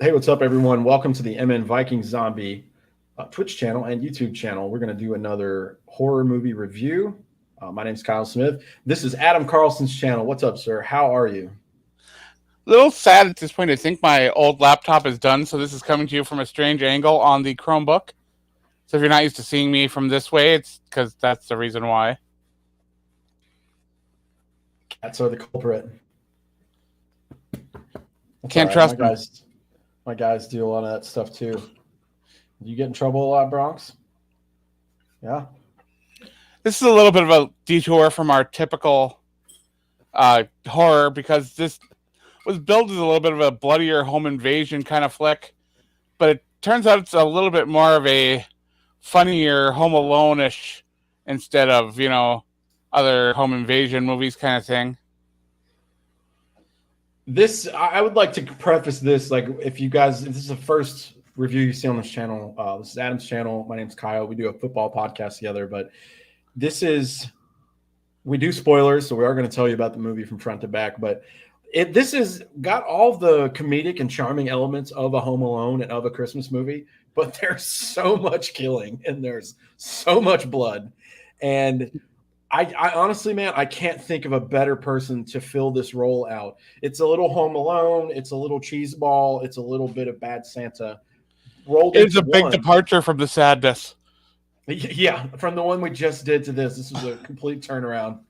Hey, what's up, everyone? Welcome to the MN Viking Zombie Twitch channel and YouTube channel. We're going to do another horror movie review. My name's Kyle Smith. This is Adam Carlson's channel. What's up, sir? How are you? A little sad at this point. I think my old laptop is done, so this is coming to you from a strange angle on the Chromebook. So if you're not used to seeing me from this way, it's because that's the reason why. Cats are the culprit. Can't trust them. My guys do a lot of that stuff too. Do you get in trouble a lot, Bronx? Yeah. This is a little bit of a detour from our typical horror because this was billed as a little bit of a bloodier home invasion kind of flick, but it turns out it's a little bit more of a funnier Home Alone-ish instead of, other home invasion movies kind of thing. I would like to preface this, like, if this is the first review you see on this channel, this is Adam's channel. My name's Kyle. We do a football podcast together, but we do spoilers, so we are going to tell you about the movie from front to back, but this has got all the comedic and charming elements of a Home Alone and of a Christmas movie, but there's so much killing and there's so much blood. And I honestly, man, I can't think of a better person to fill this role out. It's a little Home Alone. It's a little Cheese Ball. It's a little bit of Bad Santa. It's a big departure from the sadness. Yeah, from the one we just did to this. This was a complete turnaround.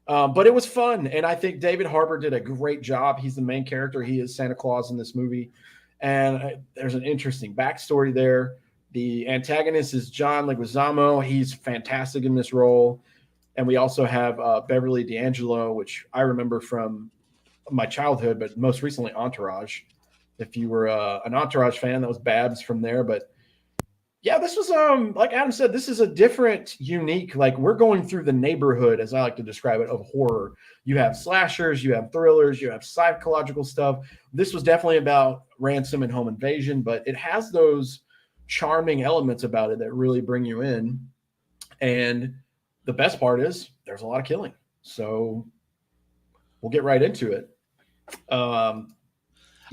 But it was fun, and I think David Harbour did a great job. He's the main character. He is Santa Claus in this movie, and there's an interesting backstory there. The antagonist is John Leguizamo. He's fantastic in this role. And we also have Beverly D'Angelo, which I remember from my childhood, but most recently Entourage. If you were an Entourage fan, that was Babs from there. But yeah, this was, like Adam said, this is a different, unique, like we're going through the neighborhood, as I like to describe it, of horror. You have slashers, you have thrillers, you have psychological stuff. This was definitely about ransom and home invasion, but it has those charming elements about it that really bring you in. And the best part is there's a lot of killing. So we'll get right into it. I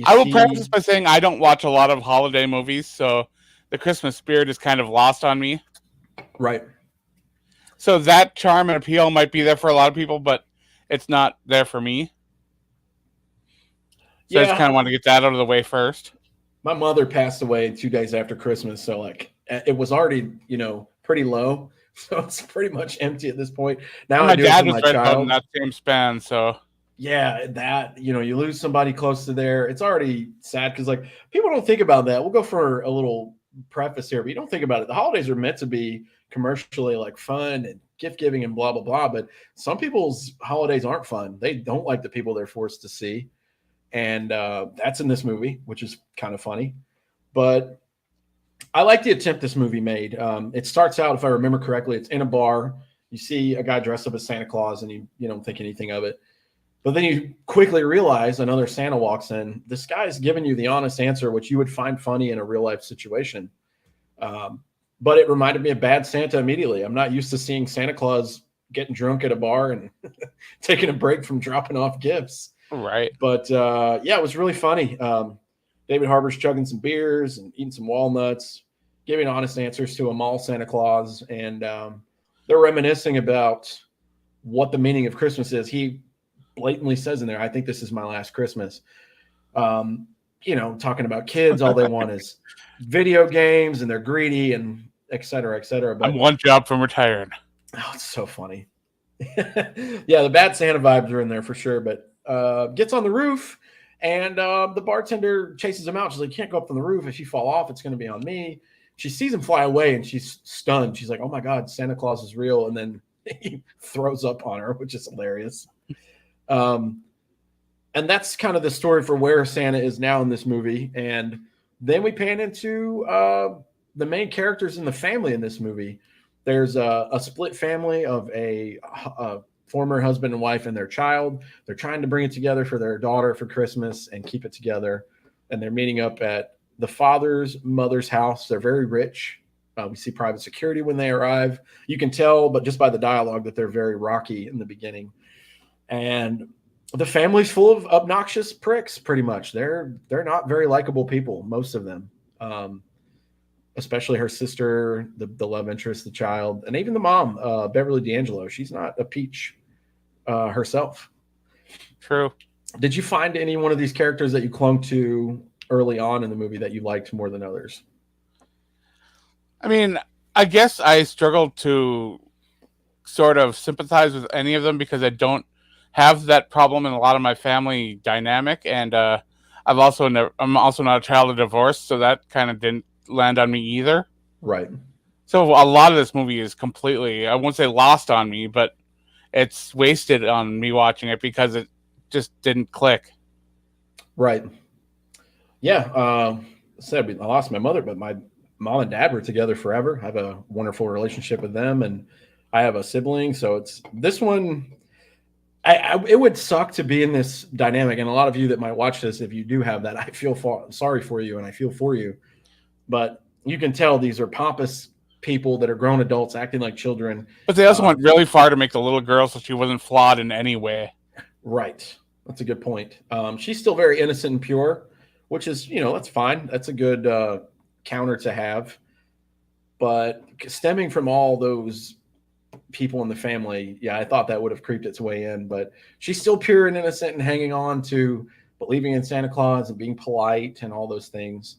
will preface by saying I don't watch a lot of holiday movies, so the Christmas spirit is kind of lost on me. Right. So that charm and appeal might be there for a lot of people, but it's not there for me. So I just kind of want to get that out of the way first. My mother passed away 2 days after Christmas, so like it was already, pretty low. So it's pretty much empty at this point. Now my dad was right in that same span, so yeah, that you lose somebody close to there. It's already sad because like people don't think about that. We'll go for a little preface here, but you don't think about it. The holidays are meant to be commercially like fun and gift giving and blah blah blah. But some people's holidays aren't fun. They don't like the people they're forced to see, and that's in this movie, which is kind of funny. But I like the attempt this movie made. It starts out, if I remember correctly, it's in a bar. You see a guy dressed up as Santa Claus, and you don't think anything of it. But then you quickly realize another Santa walks in. This guy's giving you the honest answer, which you would find funny in a real life situation. But it reminded me of Bad Santa immediately. I'm not used to seeing Santa Claus getting drunk at a bar and taking a break from dropping off gifts. Right. But yeah, it was really funny. David Harbour's chugging some beers and eating some walnuts, giving honest answers to a mall Santa Claus. And they're reminiscing about what the meaning of Christmas is. He blatantly says in there, I think this is my last Christmas. Talking about kids, all they want is video games and they're greedy and et cetera, et cetera. But I'm one job from retiring. Oh, it's so funny. Yeah, the Bad Santa vibes are in there for sure, but gets on the roof. And the bartender chases him out. She's like, you can't go up on the roof. If you fall off, it's going to be on me. She sees him fly away, and she's stunned. She's like, oh, my God, Santa Claus is real. And then he throws up on her, which is hilarious. And that's kind of the story for where Santa is now in this movie. And then we pan into the main characters in the family in this movie. There's a split family of a former husband and wife and their child. They're trying to bring it together for their daughter for Christmas and keep it together. And they're meeting up at the father's mother's house. They're very rich. We see private security when they arrive. You can tell, but just by the dialogue, that they're very rocky in the beginning. And The family's full of obnoxious pricks. Pretty much, they're not very likable people. Most of them, especially her sister, the love interest, the child, and even the mom, Beverly D'Angelo. She's not a peach herself. True. Did you find any one of these characters that you clung to early on in the movie that you liked more than others? I mean, I guess I struggled to sort of sympathize with any of them because I don't have that problem in a lot of my family dynamic, and I'm also not a child of divorce, so that kind of didn't land on me either. Right. So a lot of this movie is completely, I won't say lost on me, but it's wasted on me watching it because it just didn't click. Right. Yeah. Said I lost my mother, but my mom and dad were together forever. I have a wonderful relationship with them, and I have a sibling. So it's this one. It would suck to be in this dynamic, and a lot of you that might watch this, if you do have that, I feel sorry for you, and I feel for you. But you can tell these are pompous people that are grown adults acting like children. But they also went really far to make the little girl so she wasn't flawed in any way. Right. That's a good point. She's still very innocent and pure, which is, that's fine. That's a good counter to have. But stemming from all those people in the family, yeah, I thought that would have creeped its way in. But she's still pure and innocent and hanging on to believing in Santa Claus and being polite and all those things.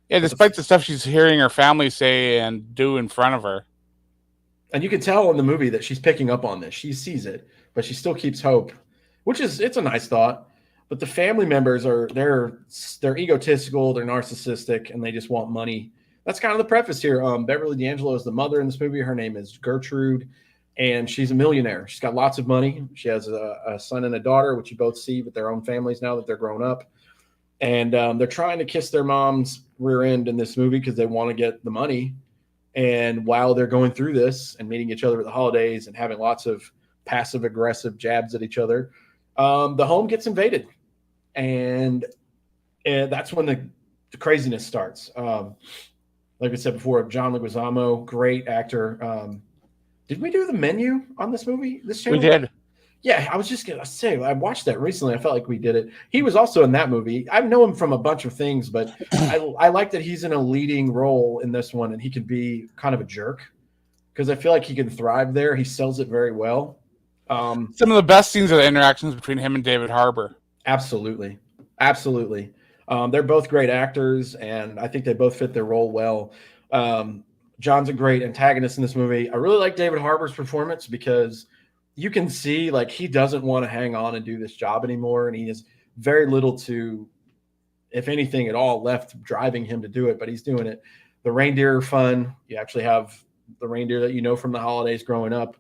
Yeah, despite the stuff she's hearing her family say and do in front of her. And you can tell in the movie that she's picking up on this. She sees it, but she still keeps hope, it's a nice thought. But the family members they're egotistical, they're narcissistic, and they just want money. That's kind of the preface here. Beverly D'Angelo is the mother in this movie. Her name is Gertrude, and she's a millionaire. She's got lots of money. She has a son and a daughter, which you both see with their own families now that they're grown up. And they're trying to kiss their mom's rear end in this movie because they want to get the money. And while they're going through this and meeting each other at the holidays and having lots of passive-aggressive jabs at each other, the home gets invaded. And that's when the craziness starts. Like I said before, John Leguizamo, great actor. Did we do the menu on this movie? This channel? We did. Yeah, I was just going to say, I watched that recently. I felt like we did it. He was also in that movie. I know him from a bunch of things, but I like that he's in a leading role in this one, and he can be kind of a jerk because I feel like he can thrive there. He sells it very well. Some of the best scenes are the interactions between him and David Harbour. Absolutely. Absolutely. They're both great actors, and I think they both fit their role well. John's a great antagonist in this movie. I really like David Harbour's performance because you can see like he doesn't want to hang on and do this job anymore, and he has very little to, if anything at all, left driving him to do it, but he's doing it. The reindeer are fun. You actually have the reindeer that you know from the holidays growing up,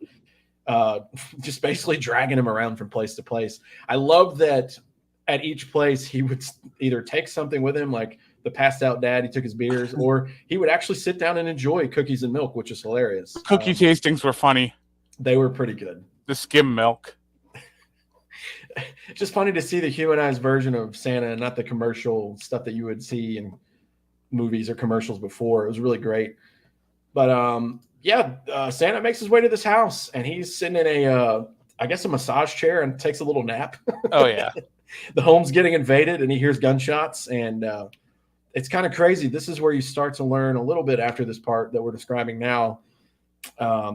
just basically dragging him around from place to place. I love that at each place he would either take something with him, like the passed out dad, he took his beers, or he would actually sit down and enjoy cookies and milk, which is hilarious. Cookie tastings were funny. They were pretty good. The skim milk. Just funny to see the humanized version of Santa and not the commercial stuff that you would see in movies or commercials before. It was really great. But Santa makes his way to this house, and he's sitting in a massage chair and takes a little nap. Oh, yeah. The home's getting invaded, and he hears gunshots, and it's kind of crazy. This is where you start to learn a little bit after this part that we're describing now.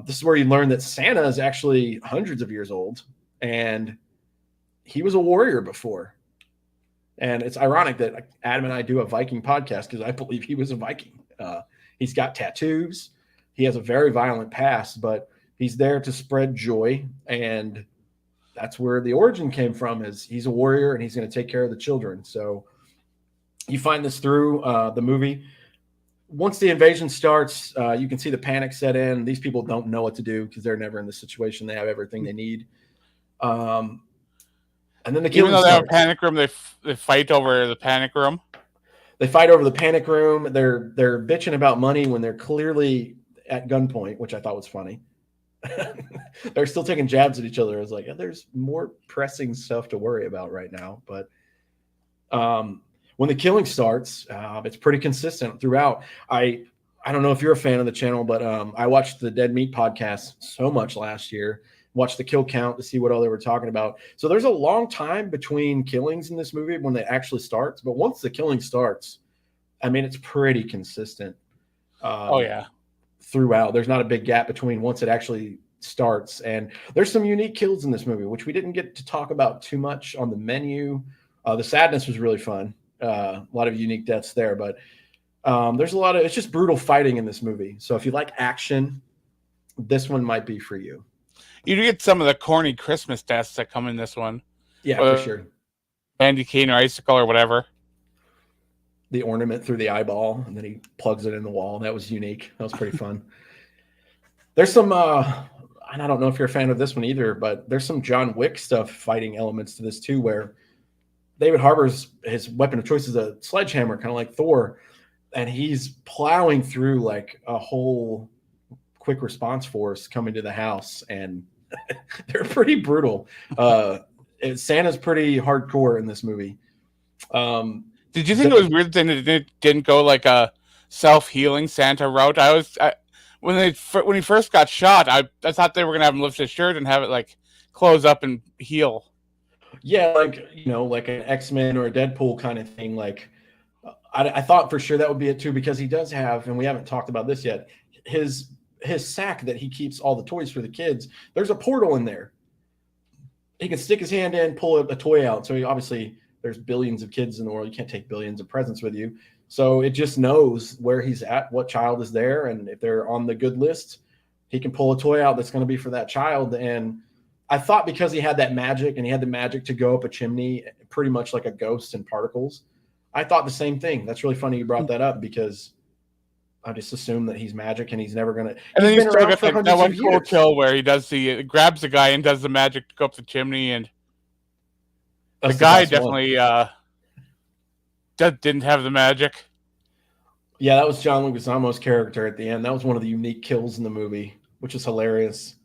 This is where you learn that Santa is actually hundreds of years old, and he was a warrior before. And it's ironic that Adam and I do a Viking podcast because I believe he was a Viking. He's got tattoos. He has a very violent past, but he's there to spread joy. And that's where the origin came from, is he's a warrior and he's going to take care of the children. So you find this through the movie. Once the invasion starts, you can see the panic set in. These people don't know what to do because they're never in the situation. They have everything they need. And then even though they have a panic room, they fight over the panic room. They fight over the panic room. They're bitching about money when they're clearly at gunpoint, which I thought was funny. They're still taking jabs at each other. I was like, there's more pressing stuff to worry about right now. But when the killing starts, it's pretty consistent throughout. I don't know if you're a fan of the channel, but I watched the Dead Meat podcast so much last year, watch the kill count to see what all they were talking about. So there's a long time between killings in this movie when it actually starts. But once the killing starts, I mean, it's pretty consistent. Oh yeah. Throughout, there's not a big gap between once it actually starts. And there's some unique kills in this movie, which we didn't get to talk about too much on the menu. The sadness was really fun. A lot of unique deaths there, but there's a lot of, it's just brutal fighting in this movie. So if you like action, this one might be for you. You do get some of the corny Christmas deaths that come in this one. Yeah, for sure. Candy cane or icicle or whatever. The ornament through the eyeball, and then he plugs it in the wall. That was unique. That was pretty fun. There's some, and I don't know if you're a fan of this one either, but there's some John Wick stuff fighting elements to this too, where David Harbour's, his weapon of choice is a sledgehammer, kind of like Thor, and he's plowing through like a whole quick response force coming to the house, and they're pretty brutal. Santa's pretty hardcore in this movie. Did you think it was weird that it didn't go like a self-healing Santa route? When he first got shot, I thought they were gonna have him lift his shirt and have it like close up and heal. Yeah, like, you know, like an X-Men or a Deadpool kind of thing. Like, I thought for sure that would be it too, because he does have, and we haven't talked about this yet, his sack that he keeps all the toys for the kids. There's a portal in there. He can stick his hand in, pull a toy out. So obviously, there's billions of kids in the world. You can't take billions of presents with you. So it just knows where he's at, what child is there. And if they're on the good list, he can pull a toy out that's going to be for that child. And I thought because he had that magic and he had the magic to go up a chimney, pretty much like a ghost in particles, I thought the same thing. That's really funny you brought that up, because I just assumed that he's magic and he's never going to. And then you still get that one cool kill where he grabs the guy and does the magic to go up the chimney, and the guy definitely didn't have the magic. Yeah, that was John Leguizamo's character at the end. That was one of the unique kills in the movie, which is hilarious.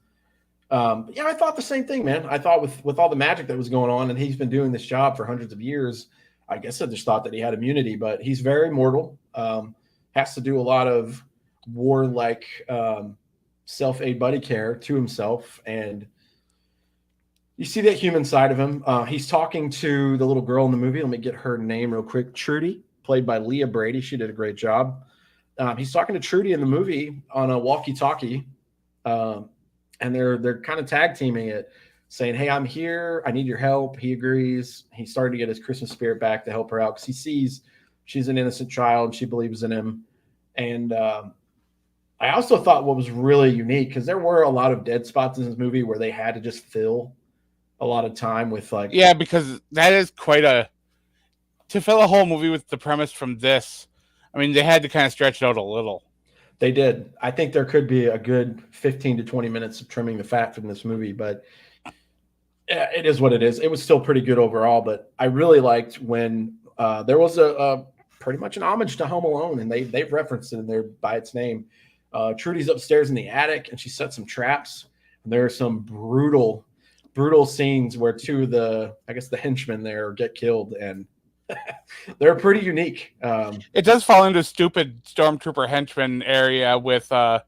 Yeah, I thought the same thing, man. I thought with all the magic that was going on, and he's been doing this job for hundreds of years, I guess I just thought that he had immunity, but he's very mortal. Has to do a lot of warlike self-aid buddy care to himself, and you see that human side of him. He's talking to the little girl in the movie. Let me get her name real quick. Trudy, played by Leah Brady. She did a great job. He's talking to Trudy in the movie on a walkie-talkie, and they're kind of tag teaming it, saying, "Hey, I'm here. I need your help." He agrees. He's starting to get his Christmas spirit back to help her out because he sees she's an innocent child. She believes in him. And I also thought what was really unique, because there were a lot of dead spots in this movie where they had to just fill a lot of time with like. Yeah, because that is to fill a whole movie with the premise from this. I mean, they had to kind of stretch it out a little. They did. I think there could be a good 15 to 20 minutes of trimming the fat from this movie, but yeah, it is what it is. It was still pretty good overall, but I really liked when there was a pretty much an homage to Home Alone, and they've referenced it in there by its name. Trudy's upstairs in the attic, and she set some traps. And there are some brutal scenes where two of the henchmen there get killed, and they're pretty unique. It does fall into stupid stormtrooper henchman area with the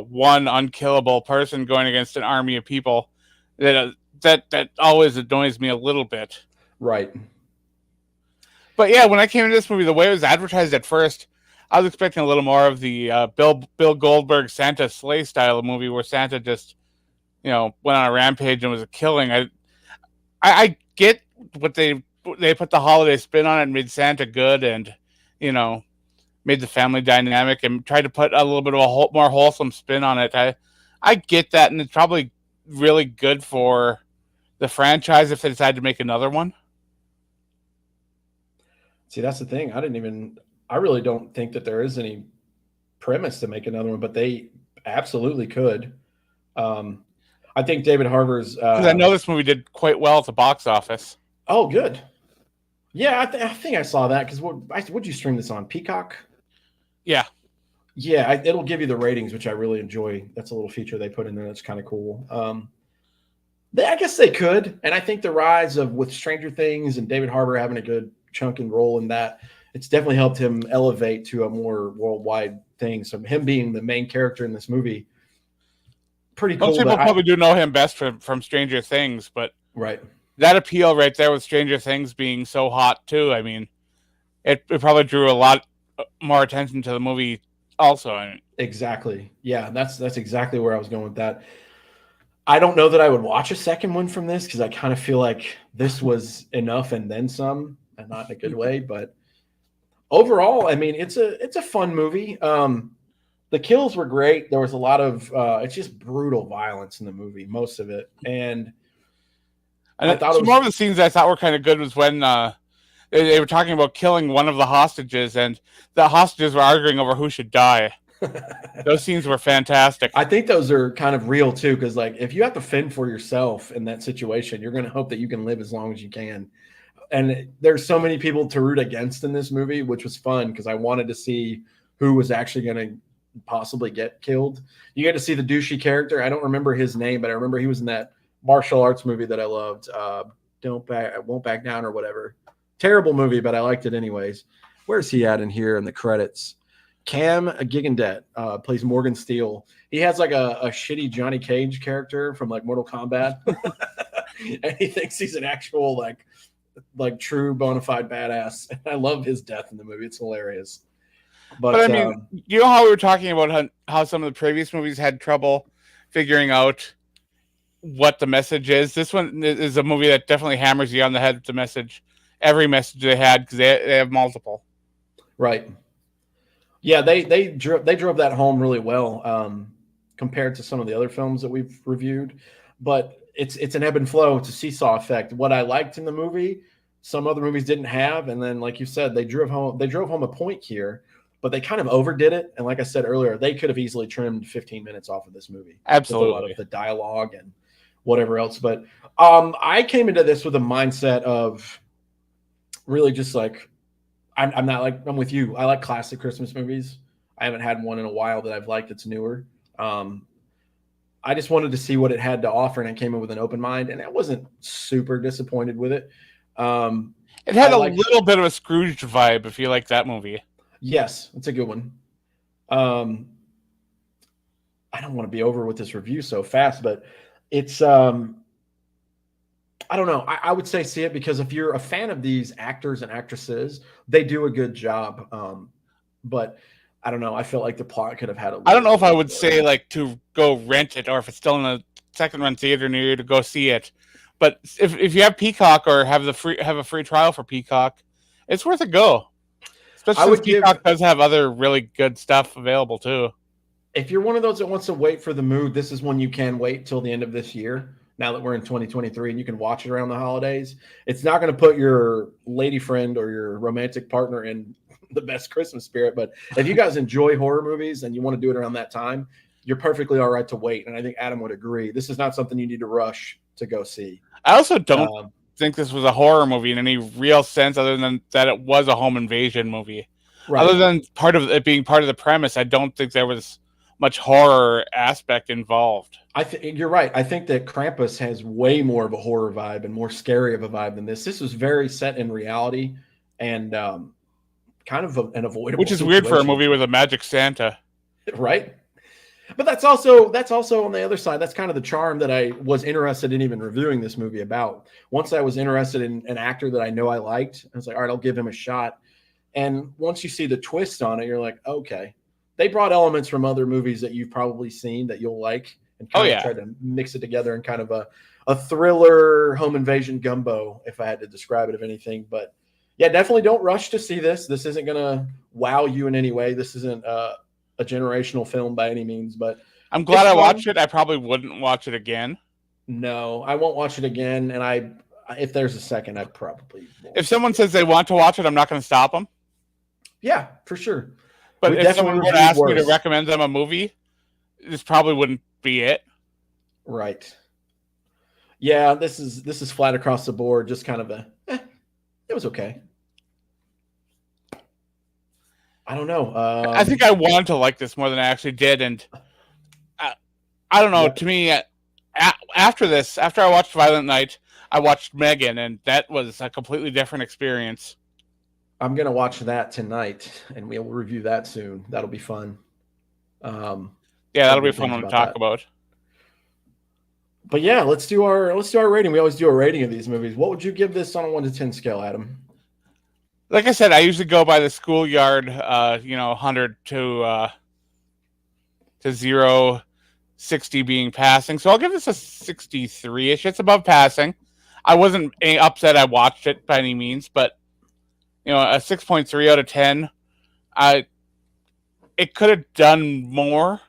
one unkillable person going against an army of people. That always annoys me a little bit. Right. But yeah, when I came into this movie, the way it was advertised at first, I was expecting a little more of the Bill Goldberg Santa sleigh style of movie where Santa just, went on a rampage and was a killing. I get what they put the holiday spin on it and made Santa good, and made the family dynamic and tried to put a little bit of a more wholesome spin on it. I get that, and it's probably really good for the franchise if they decide to make another one. See, that's the thing. I really don't think that there is any premise to make another one, but they absolutely could. I think David Harbour's. Because I know this movie did quite well at the box office. Oh, good. Yeah, I think I saw that, because what'd you stream this on? Peacock? Yeah. Yeah, it'll give you the ratings, which I really enjoy. That's a little feature they put in there that's kind of cool. I guess they could, and I think the rise with Stranger Things and David Harbour having a good chunk and role in that, it's definitely helped him elevate to a more worldwide thing. So him being the main character in this movie pretty Most cool. people probably do know him best from Stranger Things, but Right. that appeal right there with Stranger Things being so hot too. I mean, it probably drew a lot more attention to the movie also. I mean, Exactly. Yeah, that's exactly where I was going with that. I don't know that I would watch a second one from this because I kind of feel like this was enough and then some, and not in a good way. But overall, I mean, it's a fun movie. The kills were great. There was a lot of it's just brutal violence in the movie, most of it, and I thought it some more of was the scenes I thought were kind of good was when they were talking about killing one of the hostages, and the hostages were arguing over who should die. Those scenes were fantastic. I think those are kind of real too, because like if you have to fend for yourself in that situation, you're going to hope that you can live as long as you can. And there's so many people to root against in this movie, which was fun because I wanted to see who was actually going to possibly get killed. You get to see the douchey character. I don't remember his name, but I remember he was in that martial arts movie that I loved. I won't back down or whatever. Terrible movie, but I liked it anyways. Where's he at in here in the credits? Cam Gigandet plays Morgan Steele. He has like a shitty Johnny Cage character from like Mortal Kombat, and he thinks he's an actual like true bona fide badass. I love his death in the movie; it's hilarious. But I mean, you know how we were talking about how some of the previous movies had trouble figuring out what the message is. This one is a movie that definitely hammers you on the head with the message. Every message they had, because they have multiple. Right. Yeah, they drove that home really well compared to some of the other films that we've reviewed. But it's an ebb and flow. It's a seesaw effect. What I liked in the movie, some other movies didn't have, and then like you said, they drove home a point here, but they kind of overdid it. And like I said earlier, they could have easily trimmed 15 minutes off of this movie. Absolutely, with a lot of the dialogue and whatever else. But I came into this with a mindset of really just like. I'm with you. I like classic Christmas movies. I haven't had one in a while that I've liked that's newer. I just wanted to see what it had to offer, and I came in with an open mind, and I wasn't super disappointed with it. It had little bit of a Scrooge vibe, if you like that movie. Yes, it's a good one. I don't want to be over with this review so fast, but it's I don't know. I would say see it because if you're a fan of these actors and actresses, they do a good job. But I don't know. I felt like the plot could have had a. I don't know if I would say like to go rent it, or if it's still in a second run theater near you to go see it. But if you have Peacock or have a free trial for Peacock, it's worth a go. Especially since Peacock does have other really good stuff available too. If you're one of those that wants to wait for the mood, this is one you can wait till the end of this year. Now that we're in 2023 and you can watch it around the holidays, it's not going to put your lady friend or your romantic partner in the best Christmas spirit. But if you guys enjoy horror movies and you want to do it around that time, you're perfectly all right to wait. And I think Adam would agree. This is not something you need to rush to go see. I also don't think this was a horror movie in any real sense, other than that it was a home invasion movie. Right. Other than part of it being part of the premise, I don't think there was much horror aspect involved. I think you're right. I think that Krampus has way more of a horror vibe and more scary of a vibe than this. This was very set in reality and kind of an avoidable. Which is weird for a movie with a magic Santa, right? But that's also on the other side. That's kind of the charm that I was interested in even reviewing this movie about. Once I was interested in an actor that I know I liked, I was like, all right, I'll give him a shot. And once you see the twist on it, you're like, okay. They brought elements from other movies that you've probably seen that you'll like and kind of try to mix it together in kind of a thriller home invasion gumbo, if I had to describe it of anything. But yeah, definitely don't rush to see this. This isn't going to wow you in any way. This isn't a generational film by any means, but I'm glad I watched it. I probably wouldn't watch it again. No, I won't watch it again. And if there's a second, I probably won't. If someone says they want to watch it, I'm not going to stop them. Yeah, for sure. But if someone would ask me to recommend them a movie, this probably wouldn't be it. Right. Yeah, this is flat across the board. Just kind of it was okay. I don't know. I think I wanted to like this more than I actually did, and I don't know. Yeah. To me, after I watched Violent Night, I watched Megan, and that was a completely different experience. I'm going to watch that tonight, and we'll review that soon. That'll be fun. Yeah, that'll be fun to talk about. But yeah, let's do our rating. We always do a rating of these movies. What would you give this on a 1 to 10 scale, Adam? Like I said, I usually go by the schoolyard, 100 to 0, 60 being passing. So I'll give this a 63-ish. It's above passing. I wasn't upset I watched it by any means, but a 6.3 out of 10. I It could have done more,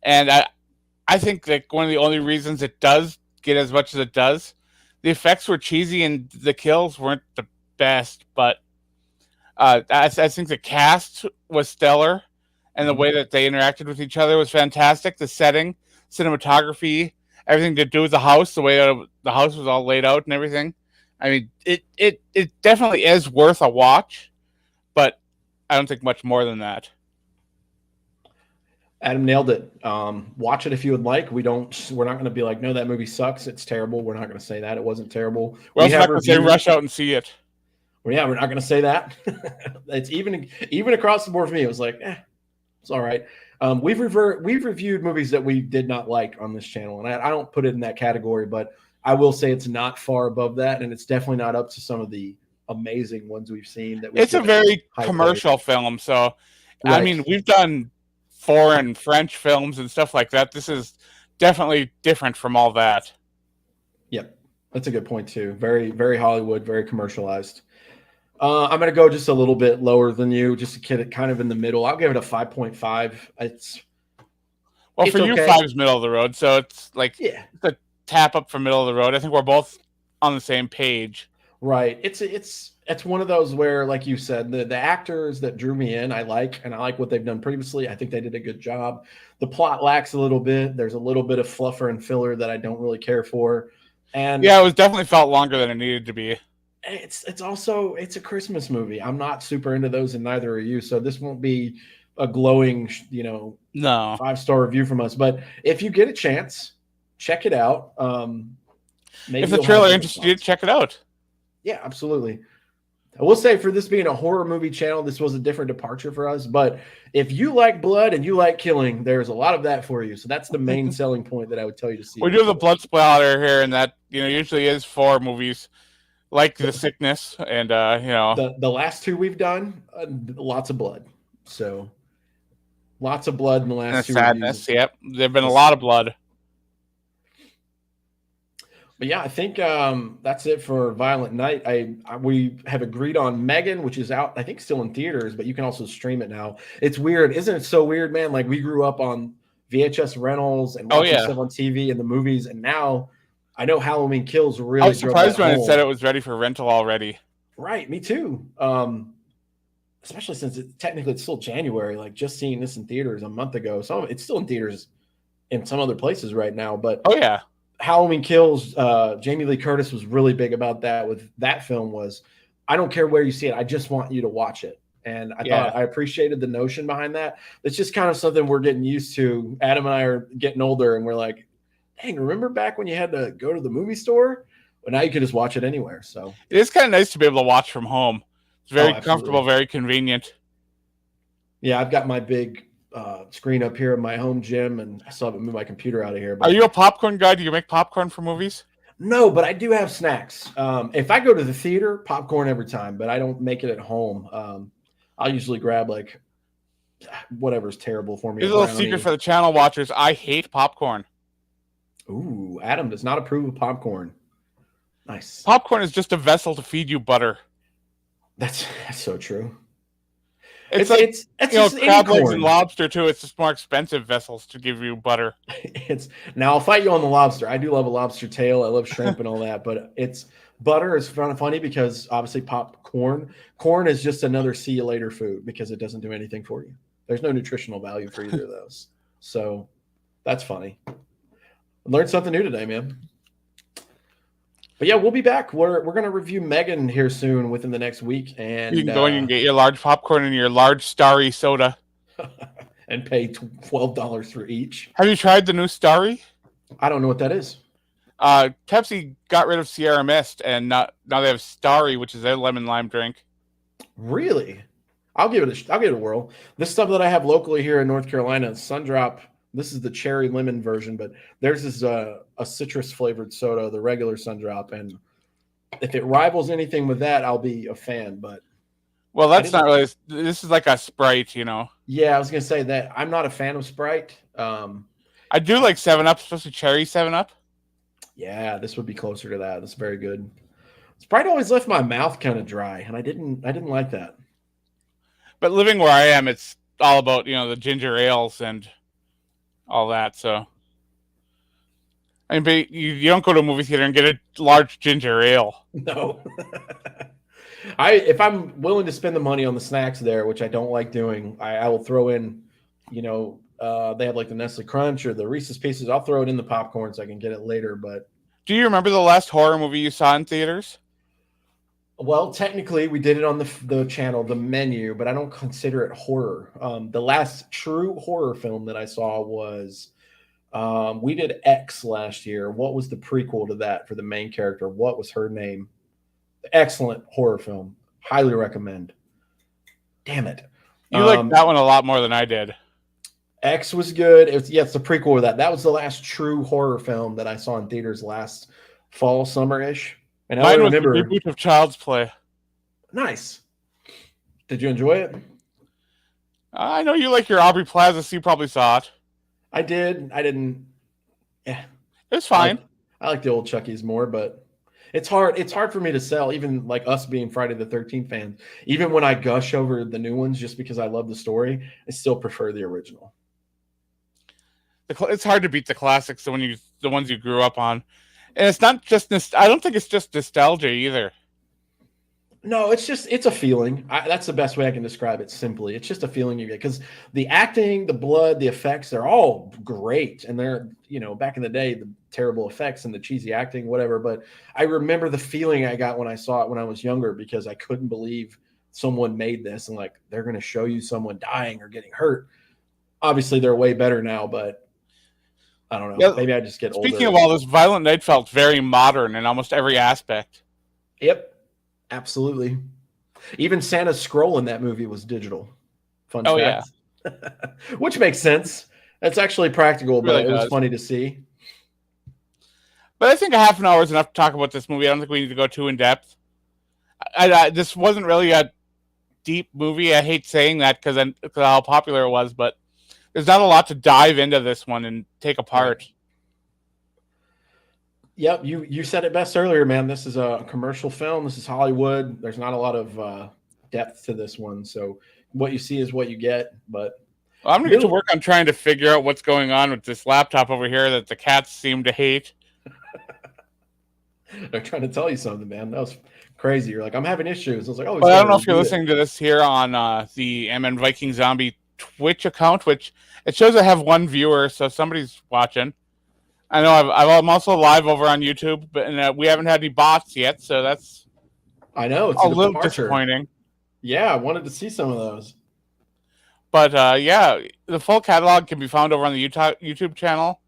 and I think that one of the only reasons it does get as much as it does, the effects were cheesy and the kills weren't the best, but I think the cast was stellar, and the way that they interacted with each other was fantastic. The setting, cinematography, everything to do with the house, the way the house was all laid out and everything. I mean, it definitely is worth a watch, but I don't think much more than that. Adam nailed it. Watch it if you would like. We're not going to be like, no, that movie sucks. It's terrible. We're not going to say that. It wasn't terrible. We're also not going to say rush out and see it. Well, yeah, we're not going to say that. It's even across the board for me. It was like, it's all right. We've reviewed movies that we did not like on this channel, and I don't put it in that category, but I will say it's not far above that, and it's definitely not up to some of the amazing ones we've seen. It's a very commercial film, so right. I mean, we've done foreign French films and stuff like that. This is definitely different from all that. Yep, that's a good point too. Very, very Hollywood, very commercialized. I'm going to go just a little bit lower than you, just to get it kind of in the middle. I'll give it a 5.5. It's for you, 5 is middle of the road, so it's like it's a tap up from middle of the road. I think we're both on the same page. Right. It's one of those where, like you said, the actors that drew me in, I like what they've done previously. I think they did a good job. The plot lacks a little bit. There's a little bit of fluffer and filler that I don't really care for. And yeah, it was definitely felt longer than it needed to be. It's also a Christmas movie. I'm not super into those, and neither are you. So this won't be a glowing, no 5-star review from us. But if you get a chance, check it out. Maybe if the trailer interested you, check it out. Yeah, absolutely. I will say, for this being a horror movie channel, this was a different departure for us. But if you like blood and you like killing, there's a lot of that for you. So that's the main selling point that I would tell you to see. We do have a blood splatter here, and that usually is for movies like The Sickness, and the last 2 we've done, lots of blood. So lots of blood in the last 2 sadness. Reviews. Yep, there've been a lot of blood. But yeah, I think that's it for Violent Night. We have agreed on Megan, which is out, I think, still in theaters, but you can also stream it now. It's weird, isn't it? So weird, man. Like, we grew up on VHS rentals and watching stuff on TV and the movies, and now I know Halloween Kills really. I was surprised when it said it was ready for rental already. Right, me too. Especially since technically it's still January. Like, just seeing this in theaters a month ago. It's still in theaters in some other places right now. But Halloween Kills, Jamie Lee Curtis was really big about that with that film. Was, I don't care where you see it, I just want you to watch it. And I thought I appreciated the notion behind that. It's just kind of something we're getting used to. Adam and I are getting older, and we're like, dang, remember back when you had to go to the movie store? But now you can just watch it anywhere. So it is kind of nice to be able to watch from home. It's very comfortable, very convenient. Yeah, I've got my big screen up here in my home gym, and I still haven't moved my computer out of here. But... Are you a popcorn guy? Do you make popcorn for movies? No, but I do have snacks. If I go to the theater, popcorn every time, but I don't make it at home. I'll usually grab like whatever's terrible for me. Here's a little secret for the channel watchers. I hate popcorn. Ooh, Adam does not approve of popcorn. Nice. Popcorn is just a vessel to feed you butter. That's so true. It's crab legs and lobster too. It's just more expensive vessels to give you butter. Now I'll fight you on the lobster. I do love a lobster tail. I love shrimp and all that, but butter is kind of funny because obviously corn is just another see you later food because it doesn't do anything for you. There's no nutritional value for either of those. So that's funny. Learned something new today, man. But yeah, we'll be back. We're going to review Megan here soon within the next week. And you can go and you can get your large popcorn and your large Starry soda. And pay $12 for each. Have you tried the new Starry? I don't know what that is. Pepsi got rid of Sierra Mist, and now they have Starry, which is their lemon lime drink. Really? I'll give it a whirl. This stuff that I have locally here in North Carolina, Sundrop This is the cherry lemon version, but theirs is a citrus flavored soda, the regular Sundrop, and if it rivals anything with that, I'll be a fan. But Well, I that's didn't. not really. This is like a Sprite, you know. Yeah, I was gonna say that I'm not a fan of Sprite. I do like 7-Up, especially cherry 7-Up. Yeah, this would be closer to that. That's very good. Sprite always left my mouth kind of dry, and I didn't like that. But living where I am, it's all about the ginger ales and all that. So I mean, but you don't go to a movie theater and get a large ginger ale. No. If I'm willing to spend the money on the snacks there, which I don't like doing, I will throw in, they have like the Nestle Crunch or the Reese's Pieces. I'll throw it in the popcorn so I can get it later. But Do you remember the last horror movie you saw in theaters? well, technically, we did it on the channel, the menu, but I don't consider it horror. The last true horror film that I saw was we did X last year. What was the prequel to that for the main character? What was her name? Excellent horror film. Highly recommend. Damn it. You liked that one a lot more than I did. X was good. It's the prequel to that. That was the last true horror film that I saw in theaters last fall, summer-ish. And I Mine was the remember reboot of Child's Play. Nice. Did you enjoy it? I know you like your Aubrey Plaza, so you probably saw it. I did. I didn't. Yeah. It was fine. I like the old Chucky's more, but it's hard. It's hard for me to sell, even like us being Friday the 13th fans. Even when I gush over the new ones just because I love the story, I still prefer the original. It's hard to beat the classics, the ones you grew up on. And it's not just I don't think it's just nostalgia either. No, it's a feeling. That's the best way I can describe it simply. It's just a feeling you get because the acting, the blood, the effects, they're all great. And they're, back in the day, the terrible effects and the cheesy acting, whatever. But I remember the feeling I got when I saw it when I was younger because I couldn't believe someone made this and like they're going to show you someone dying or getting hurt. Obviously, they're way better now, but I don't know. Yeah, maybe I just get older. Speaking of all this, Violent Night felt very modern in almost every aspect. Yep. Absolutely. Even Santa's scroll in that movie was digital. Fun fact. Yeah. Which makes sense. That's actually practical, but it was funny to see. But I think a half an hour is enough to talk about this movie. I don't think we need to go too in depth. This wasn't really a deep movie. I hate saying that because of how popular it was, but there's not a lot to dive into this one and take apart. Right. Yep, you said it best earlier, man. This is a commercial film. This is Hollywood. There's not a lot of depth to this one. So what you see is what you get. But I'm going to get to work on trying to figure out what's going on with this laptop over here that the cats seem to hate. They're trying to tell you something, man. That was crazy. You're like, I'm having issues. I was like, oh. Well, I don't know if you're listening to this here on the MN Viking Zombie Twitch account, which it shows I have one viewer, so somebody's watching. I know I'm also live over on YouTube, but we haven't had any bots yet, so that's I know it's a little disappointing. Yeah, I wanted to see some of those. But the full catalog can be found over on the YouTube channel.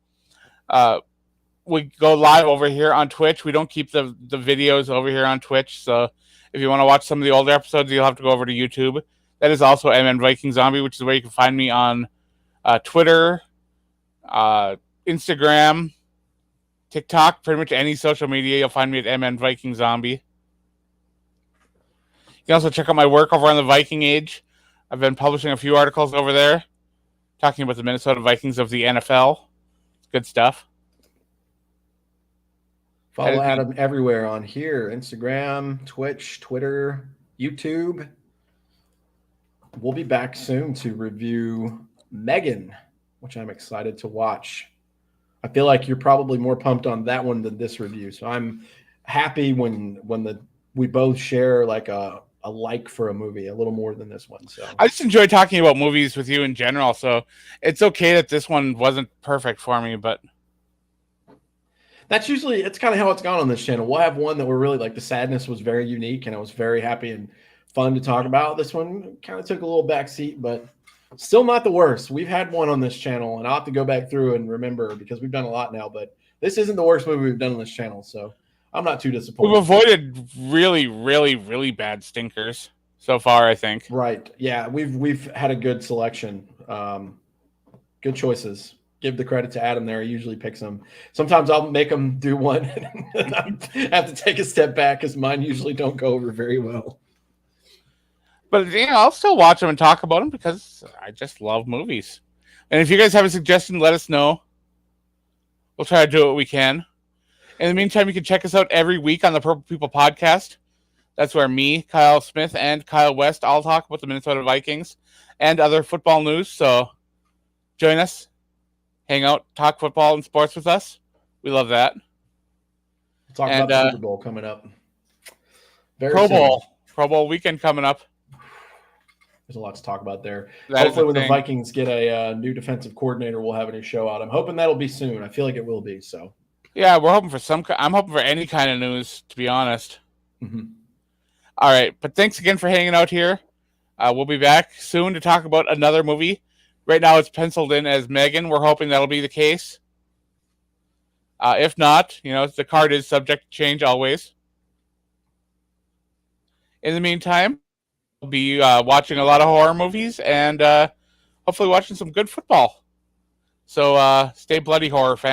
We go live over here on Twitch. We don't keep the videos over here on Twitch, so if you want to watch some of the older episodes, you'll have to go over to YouTube. That is also MN Viking Zombie, which is where you can find me on Twitter, Instagram, TikTok, pretty much any social media. You'll find me at MN Viking Zombie. You can also check out my work over on the Viking Age. I've been publishing a few articles over there talking about the Minnesota Vikings of the NFL. It's good stuff. Follow Adam everywhere on here. Instagram, Twitch, Twitter, YouTube. We'll be back soon to review Megan, which I'm excited to watch. I feel like you're probably more pumped on that one than this review. So I'm happy when we both share like a like for a movie a little more than this one. So I just enjoy talking about movies with you in general. So it's okay that this one wasn't perfect for me, but it's kind of how it's gone on this channel. We'll have one that we're really like the sadness was very unique and I was very happy and fun to talk about. This one kind of took a little backseat, but still not the worst. We've had one on this channel, and I'll have to go back through and remember because we've done a lot now, but this isn't the worst movie we've done on this channel, so I'm not too disappointed. We've avoided really, really, really bad stinkers so far, I think. Right. Yeah, we've had a good selection. Good choices. give the credit to Adam there. He usually picks them. Sometimes I'll make him do one and I have to take a step back because mine usually don't go over very well. But I'll still watch them and talk about them because I just love movies. And if you guys have a suggestion, let us know. We'll try to do what we can. In the meantime, you can check us out every week on the Purple People podcast. That's where me, Kyle Smith, and Kyle West all talk about the Minnesota Vikings and other football news. So join us, hang out, talk football and sports with us. We love that. We'll talk about the Super Bowl coming up. Pro Bowl weekend coming up. There's a lot to talk about there. Hopefully when the Vikings get a new defensive coordinator, we'll have a new show out. I'm hoping that'll be soon. I feel like it will be. So yeah, we're hoping for I'm hoping for any kind of news, to be honest. Mm-hmm. All right, but thanks again for hanging out here. We'll be back soon to talk about another movie. Right now it's penciled in as Megan. We're hoping that'll be the case. If not, the card is subject to change always. In the meantime, we'll be watching a lot of horror movies and hopefully watching some good football. So stay bloody, horror fans.